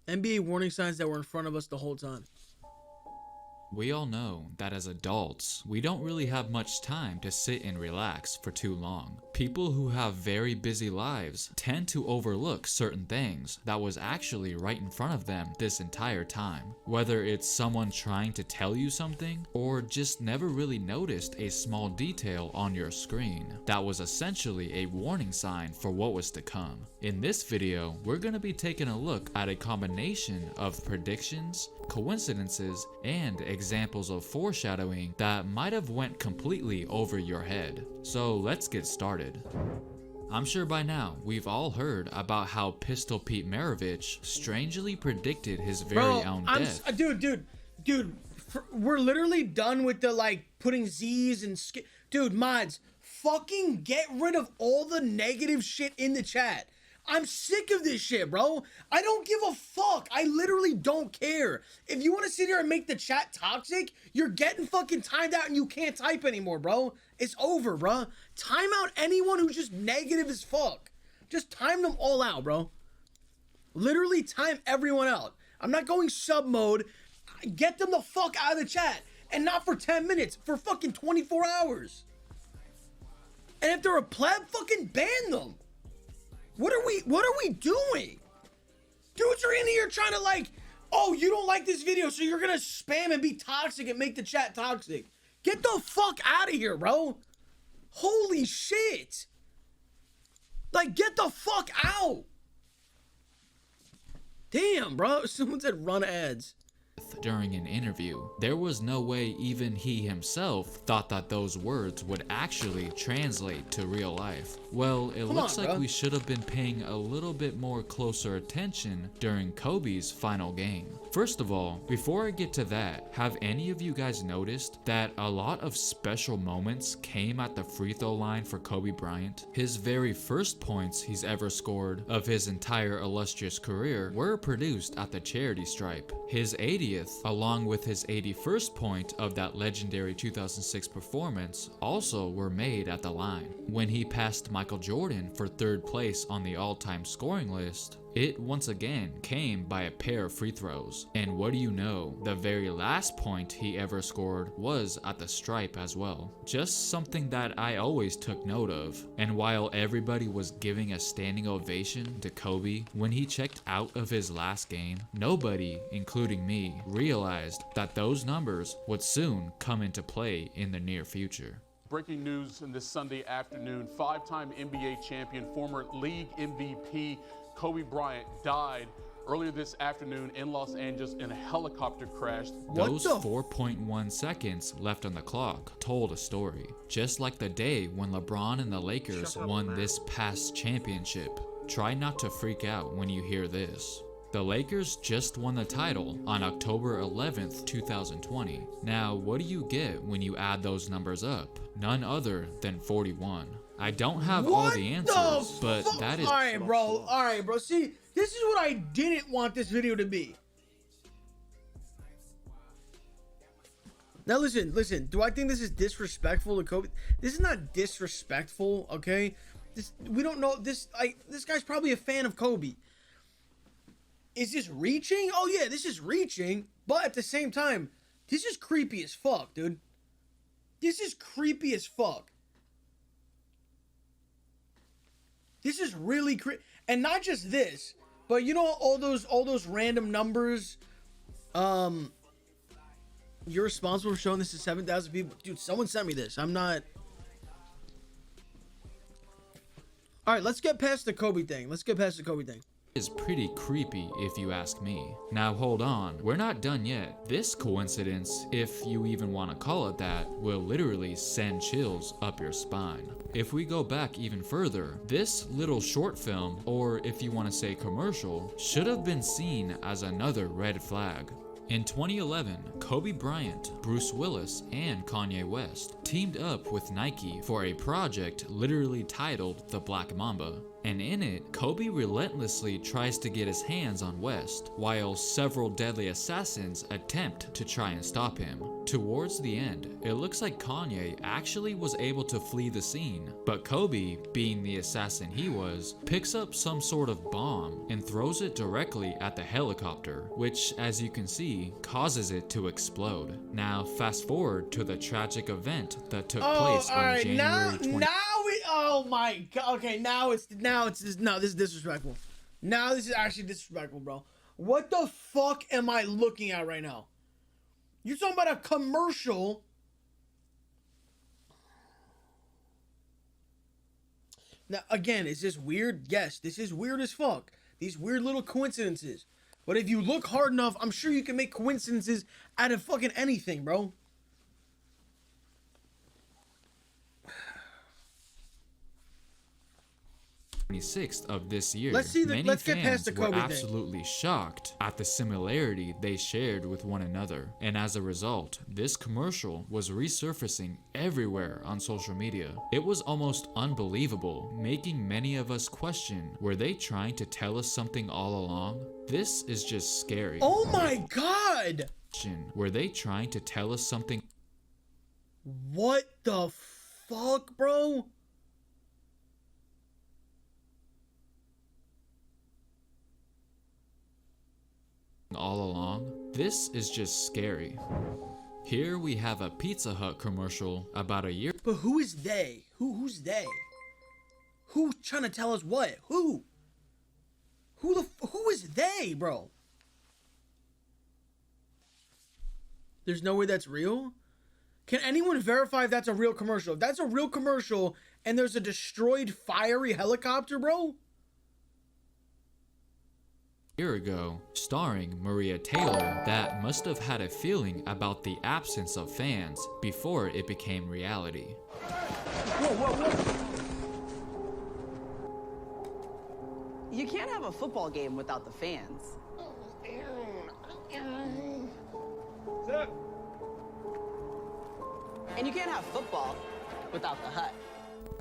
NBA warning signs that were in front of us the whole time. We all know that as adults, we don't really have much time to sit and relax for too long. People who have very busy lives tend to overlook certain things that was actually right in front of them this entire time. Whether it's someone trying to tell you something, or just never really noticed a small detail on your screen that was essentially a warning sign for what was to come. In this video, we're going to be taking a look at a combination of predictions, coincidences, and examples of foreshadowing that might have went completely over your head. So let's get started. I'm sure by now we've all heard about how Pistol Pete Maravich strangely predicted his very own death. Dude, we're literally done with the like putting Z's and dude, mods, fucking get rid of all the negative shit in the chat. I'm sick of this shit, bro. I don't give a fuck. I literally don't care. If you want to sit here and make the chat toxic, you're getting fucking timed out and you can't type anymore, bro. It's over, bro. Time out anyone who's just negative as fuck. Just time them all out, bro. Literally time everyone out. I'm not going sub mode. Get them the fuck out of the chat. And not for 10 minutes, for fucking 24 hours. And if they're a pleb, fucking ban them. What are we doing? Dudes are in here trying to like, oh, you don't like this video, so you're gonna spam and be toxic and make the chat toxic. Get the fuck out of here, bro. Holy shit. Like, get the fuck out. Damn, bro. Someone said run ads. During an interview, there was no way even he himself thought that those words would actually translate to real life. Well, it looks like we should have been paying a little bit more closer attention during Kobe's final game. First of all, before I get to that, have any of you guys noticed that a lot of special moments came at the free throw line for Kobe Bryant? His very first points he's ever scored of his entire illustrious career were produced at the charity stripe. His 80th, along with his 81st point of that legendary 2006 performance, also were made at the line. When he passed Michael Jordan for third place on the all-time scoring list, it once again came by a pair of free throws. And what do you know, the very last point he ever scored was at the stripe as well. Just something that I always took note of. And while everybody was giving a standing ovation to Kobe when he checked out of his last game, nobody, including me, realized that those numbers would soon come into play in the near future. Breaking news in this Sunday afternoon, five-time NBA champion, former league MVP, Kobe Bryant died earlier this afternoon in Los Angeles in a helicopter crash. Those 4.1 seconds left on the clock told a story. Just like the day when LeBron and the Lakers won this past championship. Try not to freak out when you hear this. The Lakers just won the title on October 11th, 2020. Now, what do you get when you add those numbers up? None other than 41. I don't have all the answers, but that is... Alright, bro. See, this is what I didn't want this video to be. Now listen. Do I think this is disrespectful to Kobe? This is not disrespectful, okay? We don't know this. This guy's probably a fan of Kobe. Is this reaching? Oh yeah, this is reaching. But at the same time, this is creepy as fuck, dude. This is creepy as fuck. This is really creepy. And not just this, but you know all those random numbers. You're responsible for showing this to 7,000 people. Dude, someone sent me this. I'm not. All right, let's get past the Kobe thing. Is pretty creepy if you ask me. Now hold on, we're not done yet. This coincidence, if you even want to call it that, will literally send chills up your spine. If we go back even further, this little short film, or if you want to say commercial, should have been seen as another red flag. In 2011, Kobe Bryant, Bruce Willis, and Kanye West teamed up with Nike for a project literally titled The Black Mamba. And in it, Kobe relentlessly tries to get his hands on West, while several deadly assassins attempt to try and stop him. Towards the end, it looks like Kanye actually was able to flee the scene, but Kobe, being the assassin he was, picks up some sort of bomb and throws it directly at the helicopter, which, as you can see, causes it to explode. Now, fast forward to the tragic event that took place on January 20th. Oh my god. Okay, this is disrespectful. Now this is actually disrespectful, bro. What the fuck am I looking at right now? You're talking about a commercial. Now, again, is this weird? Yes, this is weird as fuck. These weird little coincidences. But if you look hard enough, I'm sure you can make coincidences out of fucking anything, bro. 26th of this year. Let's get past the Kobe were absolutely shocked at the similarity they shared with one another, and as a result, this commercial was resurfacing everywhere on social media. It was almost unbelievable, making many of us question, were they trying to tell us something all along? This is just scary. Oh my god! Were they trying to tell us something? What the fuck, bro? All along? This is just scary. Here we have a Pizza Hut commercial about a year. But who is they? Who's they? Who's trying to tell us what? Who is they, bro? There's no way that's real? Can anyone verify if that's a real commercial? If that's a real commercial and there's a destroyed fiery helicopter, bro? Year ago, starring Maria Taylor, that must have had a feeling about the absence of fans before it became reality. Whoa. You can't have a football game without the fans. And you can't have football without the hut.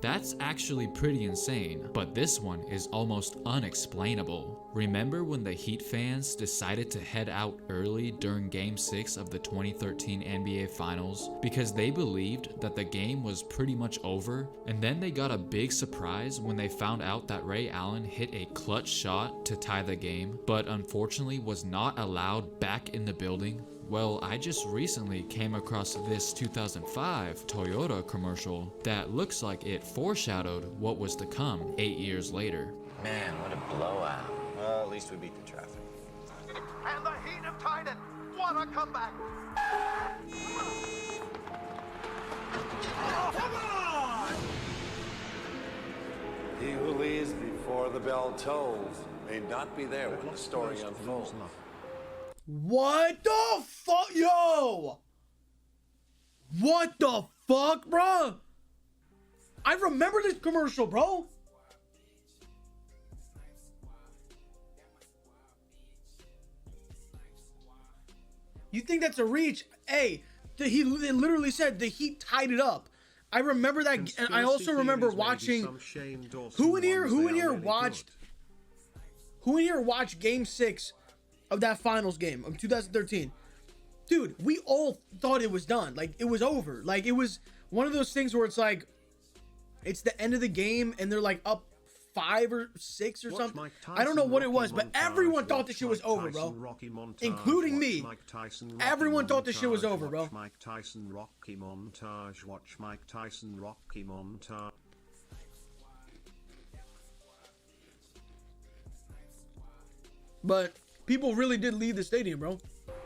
That's actually pretty insane, but this one is almost unexplainable. Remember when the Heat fans decided to head out early during Game 6 of the 2013 NBA Finals because they believed that the game was pretty much over, and then they got a big surprise when they found out that Ray Allen hit a clutch shot to tie the game, but unfortunately was not allowed back in the building? Well, I just recently came across this 2005 Toyota commercial that looks like it foreshadowed what was to come 8 years later. Man, what a blowout. Well, at least we beat the traffic. And the Heat have tied it. What a comeback. Oh, come on! He who leaves before the bell tolls may not be there when the story unfolds. What the fuck? Yo! What the fuck, bro? I remember this commercial, bro. You think that's a reach? Hey, he literally said the Heat tied it up. I remember that, and I also remember watching. Who in here watched Game 6 of that finals game of 2013? Dude, we all thought it was done. Like, it was over. Like, it was one of those things where it's like, it's the end of the game and they're like up 5 or 6 or something. I don't know what it was, but everyone thought this shit was over, bro. Including me. Everyone thought this shit was over, bro. Mike Tyson Rocky montage. Watch Mike Tyson Rocky montage. But people really did leave the stadium, bro.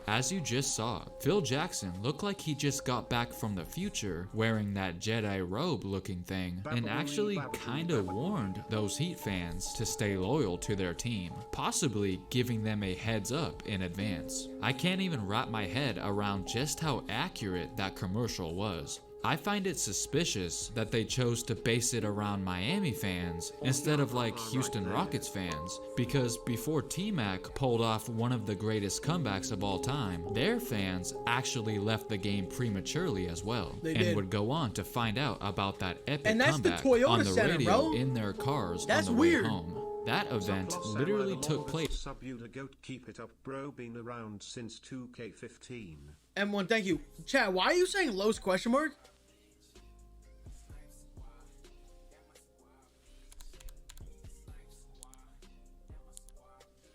As you just saw, Phil Jackson looked like he just got back from the future wearing that Jedi robe looking thing and actually kinda warned those Heat fans to stay loyal to their team, possibly giving them a heads up in advance. I can't even wrap my head around just how accurate that commercial was. I find it suspicious that they chose to base it around Miami fans instead of like Houston Rockets fans, because before T-Mac pulled off one of the greatest comebacks of all time, their fans actually left the game prematurely as well, and would go on to find out about that epic comeback on the radio in their cars on the way home. That event literally took place. Sub you the goat, keep it up, bro. Been around since 2K15. M1, thank you. Chad, why are you saying Los question mark?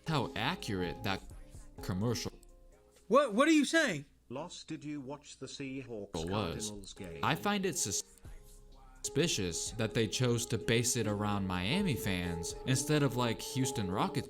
How accurate that commercial What are you saying? Los, did you watch the Seahawks was. Cardinals game? I find it suspicious that they chose to base it around Miami fans instead of like Houston Rockets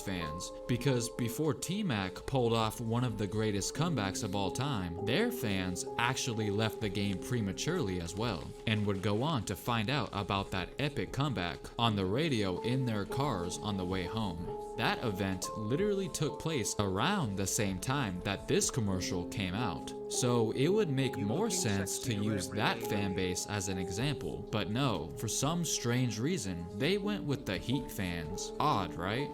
fans, because before T-Mac pulled off one of the greatest comebacks of all time, their fans actually left the game prematurely as well, and would go on to find out about that epic comeback on the radio in their cars on the way home. That event literally took place around the same time that this commercial came out, so it would make more sense to use that fan base as an example, but no, for some strange reason, they went with the Heat fans. Odd, right?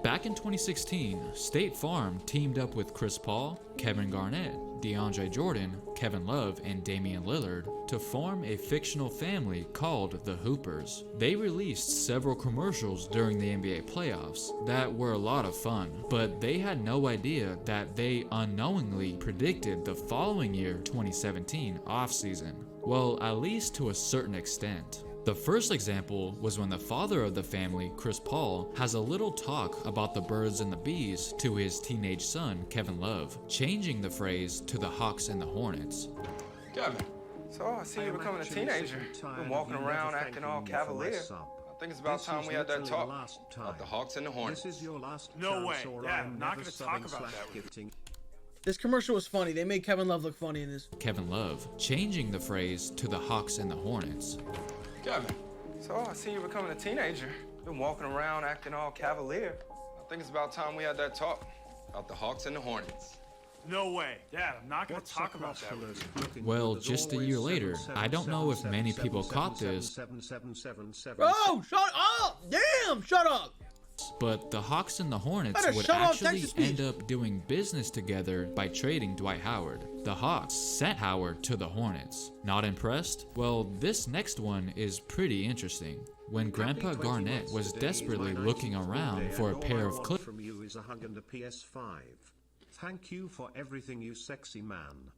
Back in 2016, State Farm teamed up with Chris Paul, Kevin Garnett, DeAndre Jordan, Kevin Love, and Damian Lillard to form a fictional family called the Hoopers. They released several commercials during the NBA playoffs that were a lot of fun, but they had no idea that they unknowingly predicted the following year, 2017, offseason. Well, at least to a certain extent. The first example was when the father of the family, Chris Paul, has a little talk about the birds and the bees to his teenage son, Kevin Love, changing the phrase to the Hawks and the Hornets. Kevin, so I see you becoming a teenager. Been walking around acting all cavalier. I think it's about time we had that talk about the Hawks and the Hornets. This is your last No way. chance, or Dad, I'm I'm not never going to talk subbing about slash that. gifting. This commercial was funny. They made Kevin Love look funny in this. Kevin Love, changing the phrase to the Hawks and the Hornets. Kevin, so I see you becoming a teenager. Been walking around acting all cavalier. I think it's about time we had that talk about the Hawks and the Hornets. No way. Dad, I'm not going to talk about that. Well, just a year later, I don't know if many people caught this. Oh, shut up! Damn, shut up! But the Hawks and the Hornets Better would shut up, actually Texas speech. end up doing business together by trading Dwight Howard. The Hawks sent Howard to the Hornets. Not impressed? Well, this next one is pretty interesting. When Grandpa Garnett was desperately looking around for a pair of clippers from you is a hug and a PS5. Thank you for everything, you sexy man.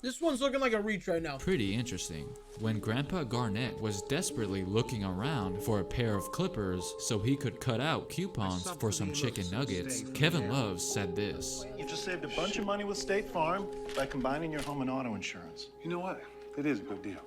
This one's looking like a reach right now. Pretty interesting. When Grandpa Garnett was desperately looking around for a pair of clippers so he could cut out coupons for some chicken nuggets, Kevin Love said this. You just saved a bunch of money with State Farm by combining your home and auto insurance. You know what? It is a good deal.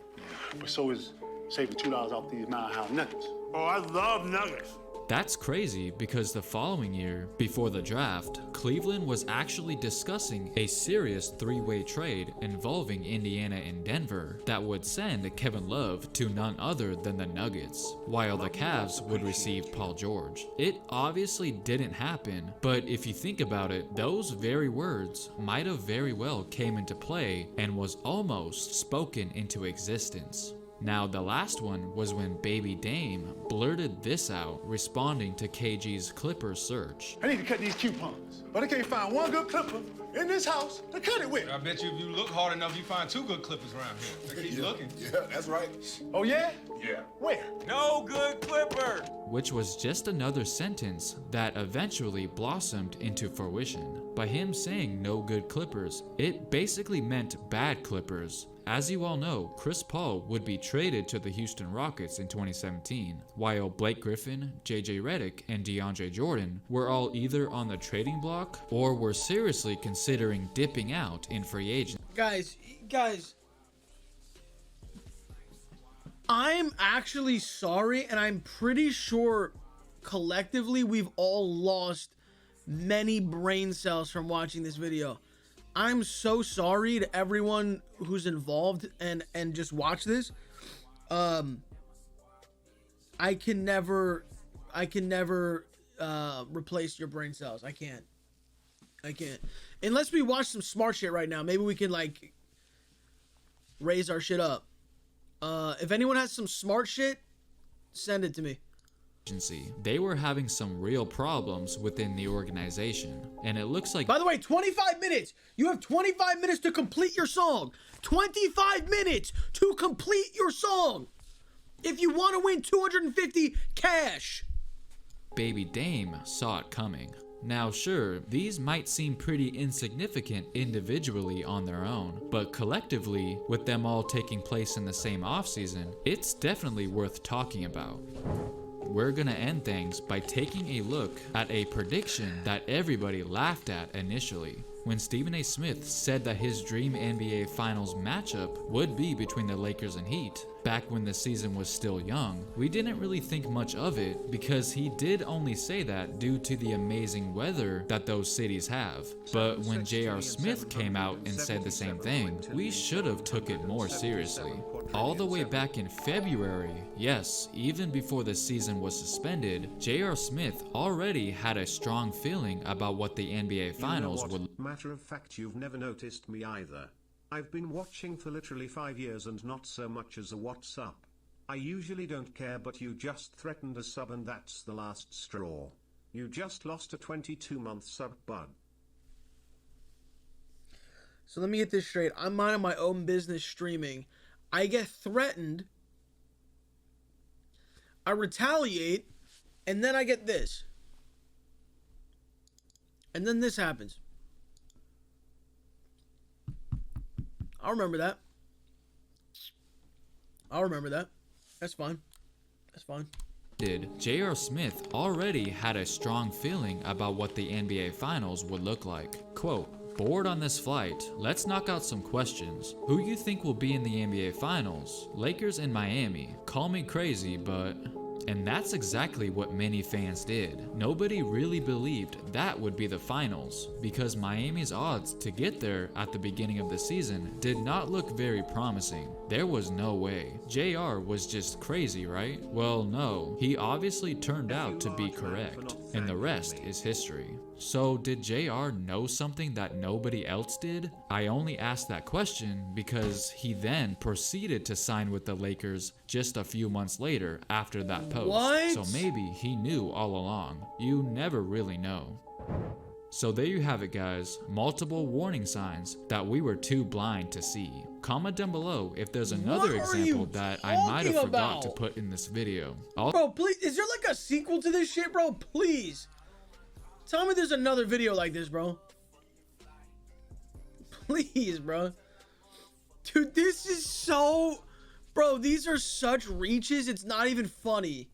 But so is saving $2 off these Mile High nuggets. Oh, I love nuggets. That's crazy because the following year, before the draft, Cleveland was actually discussing a serious three-way trade involving Indiana and Denver that would send Kevin Love to none other than the Nuggets, while the Cavs would receive Paul George. It obviously didn't happen, but if you think about it, those very words might have very well came into play and was almost spoken into existence. Now, the last one was when Baby Dame blurted this out, responding to KG's Clipper search. I need to cut these coupons, but I can't find one good clipper in this house to cut it with. I bet you if you look hard enough, you find two good clippers around here. So keep looking. Yeah, that's right. Oh, yeah? Yeah. Where? No good clipper. Which was just another sentence that eventually blossomed into fruition. By him saying no good Clippers, it basically meant bad Clippers. As you all know, Chris Paul would be traded to the Houston Rockets in 2017, while Blake Griffin, JJ Redick, and DeAndre Jordan were all either on the trading block or were seriously considering dipping out in free agency. Guys, I'm actually sorry, and I'm pretty sure collectively we've all lost many brain cells from watching this video. I'm so sorry to everyone who's involved and just watch this. I can never replace your brain cells. I can't. Unless we watch some smart shit right now. Maybe we can like raise our shit up. If anyone has some smart shit, send it to me. They were having some real problems within the organization, and it looks like, by the way, 25 minutes. You have 25 minutes to complete your song. 25 minutes to complete your song. If you want to win 250 cash. Baby Dame saw it coming. Now sure, these might seem pretty insignificant individually on their own, but collectively, with them all taking place in the same offseason, it's definitely worth talking about. We're gonna end things by taking a look at a prediction that everybody laughed at initially. When Stephen A. Smith said that his dream NBA Finals matchup would be between the Lakers and Heat, back when the season was still young, we didn't really think much of it because he did only say that due to the amazing weather that those cities have. But when J.R. Smith came out and said the same thing, we should have took it more seriously. All the way back in February, yes, even before the season was suspended, J.R. Smith already had a strong feeling about what the NBA Finals would. Matter of fact, you've never noticed me either. I've been watching for literally 5 years and not so much as a what's up. I usually don't care, but you just threatened a sub and that's the last straw. You just lost a 22-month sub, bud. So let me get this straight. I'm minding my own business streaming. I get threatened. I retaliate. And then I get this. And then this happens. I'll remember that. That's fine. J.R. Smith already had a strong feeling about what the NBA Finals would look like. Quote, "Bored on this flight, let's knock out some questions. Who you think will be in the NBA Finals? Lakers and Miami. Call me crazy, but..." And that's exactly what many fans did. Nobody really believed that would be the finals, because Miami's odds to get there at the beginning of the season did not look very promising. There was no way. JR was just crazy, right? Well, no. He obviously turned out to be correct, and the rest is history. So did JR know something that nobody else did? I only asked that question because he then proceeded to sign with the Lakers just a few months later after that post. What? So maybe he knew all along. You never really know. So there you have it, guys. Multiple warning signs that we were too blind to see. Comment down below if there's another example that I might have forgot to put in this video. Bro, please, is there like a sequel to this shit, bro? Please. Tell me there's another video like this, bro. Please, bro. Dude, this is so... Bro, these are such reaches, it's not even funny.